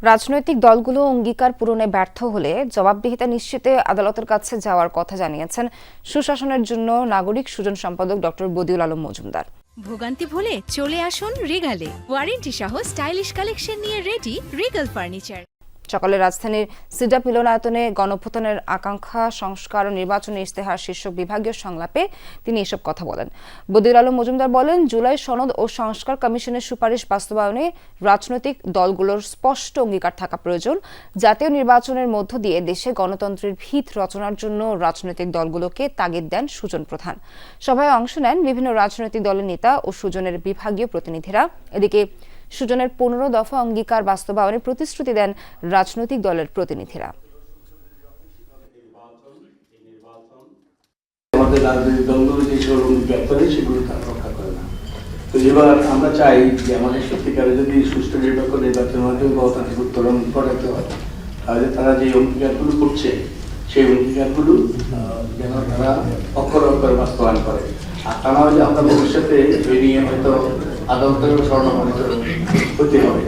রাজনৈতিক দলগুলো অঙ্গীকার পূরণে ব্যর্থ হলে জবাবদিহিতা নিশ্চিতে আদালতের কাছে যাওয়ার কথা জানিয়েছেন সুশাসনের জন্য নাগরিক সুজন সম্পাদক ডক্টর বদিউল আলম মজুমদার। ভোগান্তি ভুলে চলে আসুন রিগালে, ওয়ারেন্টি সহ স্টাইলিশ কালেকশন নিয়ে রেডি রিগাল ফার্নিচার। সকালে রাজধানীর সিডাপ মিলনায়তনে গণঅভ্যুত্থানের আকাঙ্ক্ষা সংস্কার ও নির্বাচনী ইশতেহার শীর্ষক বিভাগীয় সংলাপে তিনি এসব কথা বলেন। বদিউল আলম মজুমদার বলেন, জুলাই সনদ ও সংস্কার কমিশনের সুপারিশ বাস্তবায়নে রাজনৈতিক দলগুলোর স্পষ্ট অঙ্গীকার থাকা প্রয়োজন। জাতীয় নির্বাচনের মধ্য দিয়ে দেশে গণতন্ত্রের ভিত রচনার জন্য রাজনৈতিক দলগুলোকে তাগিদ দেন সুজন প্রধান। সভায় অংশ নেন বিভিন্ন রাজনৈতিক দলের নেতা ও সুজনের বিভাগীয় প্রতিনিধিরা। এদিকে সুজনের 15 দফা অঙ্গীকার বাস্তবায়নের প্রতিশ্রুতি দেন রাজনৈতিক দলের প্রতিনিধিরা। আমাদের রাজনৈতিক দলগুলো যে সকল অঙ্গীকার করে সেগুলো তারা রক্ষা করে না। তো এবার আমরা চাই যে আমাদের সত্যিকারে যদি সুষ্ঠু নিরপেক্ষ নির্বাচনের মাধ্যমে গণতান্ত্রিক উত্তরণ ঘটাতে হয়, তাহলে তারা যে অঙ্গীকারগুলো করছে সেই অঙ্গীকারগুলো যেন তারা অক্ষরে অক্ষরে বাস্তবায়ন করে। আর তা না হলে আমরা ভবিষ্যতে এই নিয়ে হয়তো আদালতের স্বর্ণমানিত হতে হবে।